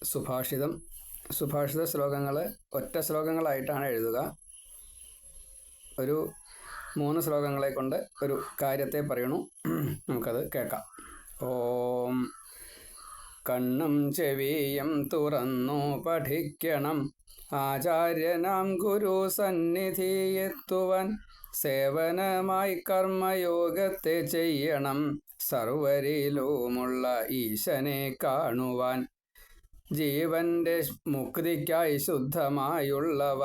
സുഭാഷിത ശ്ലോകങ്ങൾ ഒറ്റ ശ്ലോകങ്ങളായിട്ടാണ് എഴുതുക. ഒരു 3 ശ്ലോകങ്ങളെ കൊണ്ട് ഒരു കാര്യത്തെ പറയണു. നമുക്കത് കേൾക്കാം. ഓം. കണ്ണും ചെവിയും തുറന്നു പഠിക്കണം, ആചാര്യനാം ഗുരു സന്നിധിയെത്തുവാൻ. സേവനമായി കർമ്മയോഗത്തെ ചെയ്യണം, സർവരിലുമുള്ള ഈശനെ കാണുവാൻ. ജീവന്റെ മുക്തിക്കായി ശുദ്ധമായുള്ളവ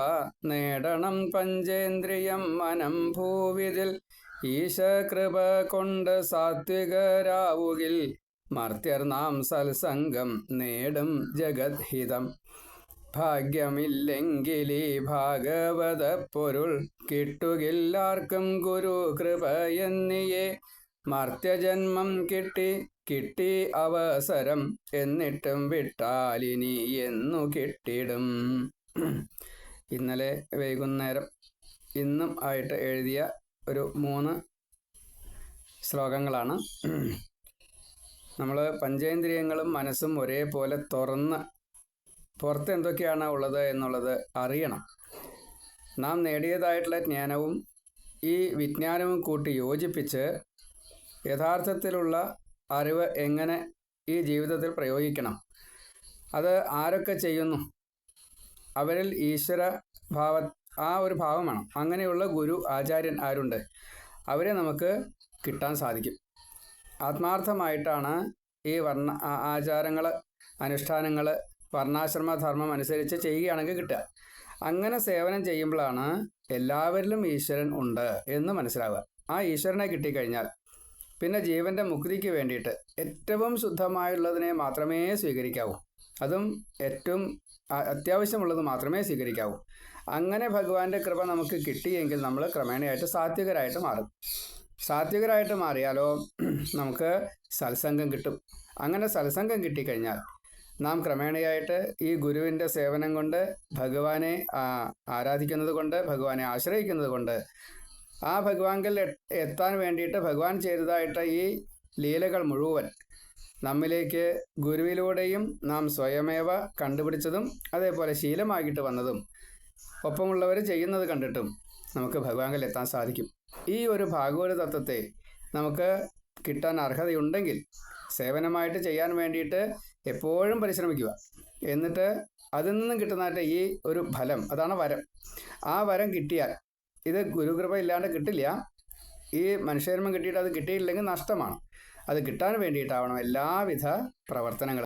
നേടണം പഞ്ചേന്ദ്രിയം മനം ഭൂവിതിൽ. ഈശകൃപ കൊണ്ട് സാത്വികരാവുകിൽ, മർത്യർ നാം സത്സംഗം നേടും ജഗദ്ഹിതം. ഭാഗ്യമില്ലെങ്കിലീ ഭാഗവത പൊരുൾ കിട്ടുകില്ലാർക്കും ഗുരു കൃപയെന്നിയേ. മർത്യജന്മം കിട്ടി അവസരം, എന്നിട്ടും വിട്ടാലിനി എന്നു കിട്ടിടും. ഇന്നലെ വൈകുന്നേരം ഇന്നും ആയിട്ട് എഴുതിയ ഒരു 3 ശ്ലോകങ്ങളാണ്. നമ്മൾ പഞ്ചേന്ദ്രിയങ്ങളും മനസ്സും ഒരേപോലെ തുറന്ന് പുറത്ത് എന്തൊക്കെയാണ് ഉള്ളത് എന്നുള്ളത് അറിയണം. നാം നേടിയതായിട്ടുള്ള ജ്ഞാനവും ഈ വിജ്ഞാനവും കൂട്ടി യോജിപ്പിച്ച് യഥാർത്ഥത്തിലുള്ള അറിവ് എങ്ങനെ ഈ ജീവിതത്തിൽ പ്രയോഗിക്കണം, അത് ആരൊക്കെ ചെയ്യുന്നു, അവരിൽ ഈശ്വര ഒരു ഭാവം വേണം. അങ്ങനെയുള്ള ഗുരു ആചാര്യൻ ആരുണ്ട്, അവരെ നമുക്ക് കിട്ടാൻ സാധിക്കും. ആത്മാർത്ഥമായിട്ടാണ് ഈ ആചാരങ്ങൾ, അനുഷ്ഠാനങ്ങൾ, വർണ്ണാശ്രമ ധർമ്മം അനുസരിച്ച് ചെയ്യുകയാണെങ്കിൽ കിട്ടുക. അങ്ങനെ സേവനം ചെയ്യുമ്പോഴാണ് എല്ലാവരിലും ഈശ്വരൻ ഉണ്ട് എന്ന് മനസ്സിലാവുക. ആ ഈശ്വരനെ കിട്ടിക്കഴിഞ്ഞാൽ പിന്നെ ജീവൻ്റെ മുക്തിക്ക് വേണ്ടിയിട്ട് ഏറ്റവും ശുദ്ധമായുള്ളതിനെ മാത്രമേ സ്വീകരിക്കാവൂ. അതും ഏറ്റവും അത്യാവശ്യമുള്ളത് മാത്രമേ സ്വീകരിക്കാവൂ. അങ്ങനെ ഭഗവാന്റെ കൃപ നമുക്ക് കിട്ടിയെങ്കിൽ നമ്മൾ ക്രമേണയായിട്ട് സാത്വികരായിട്ട് മാറും. സാത്വികരായിട്ട് മാറിയാലോ നമുക്ക് സത്സംഗം കിട്ടും. അങ്ങനെ സത്സംഗം കിട്ടിക്കഴിഞ്ഞാൽ നാം ക്രമേണയായിട്ട് ഈ ഗുരുവിൻ്റെ സേവനം കൊണ്ട്, ഭഗവാനെ ആരാധിക്കുന്നത് കൊണ്ട്, ഭഗവാനെ ആശ്രയിക്കുന്നത് കൊണ്ട്, ആ ഭഗവാങ്കിൽ എത്താൻ വേണ്ടിയിട്ട് ഭഗവാൻ ചെയ്തതായിട്ട് ഈ ലീലകൾ മുഴുവൻ നമ്മിലേക്ക് ഗുരുവിലൂടെയും നാം സ്വയമേവ കണ്ടുപിടിച്ചതും അതേപോലെ ശീലമാക്കിയിട്ട് വന്നതും ഒപ്പമുള്ളവർ ചെയ്യുന്നത് കണ്ടിട്ടും നമുക്ക് ഭഗവാങ്കിൽ എത്താൻ സാധിക്കും. ഈ ഒരു ഭാഗവത തത്വത്തെ നമുക്ക് കിട്ടാൻ അർഹതയുണ്ടെങ്കിൽ സേവനമായിട്ട് ചെയ്യാൻ വേണ്ടിയിട്ട് എപ്പോഴും പരിശ്രമിക്കുക. എന്നിട്ട് അതിൽ നിന്നും കിട്ടുന്നതായിട്ട് ഈ ഒരു ഫലം, അതാണ് വരം. ആ വരം കിട്ടിയാൽ, ഇത് ഗുരുകൃപ ഇല്ലാണ്ട് കിട്ടില്ല. ഈ മനുഷ്യജന്മം കിട്ടിയിട്ട് അത് കിട്ടിയില്ലെങ്കിൽ നഷ്ടമാണ്. അത് കിട്ടാൻ വേണ്ടിയിട്ടാവണം എല്ലാവിധ പ്രവർത്തനങ്ങളും.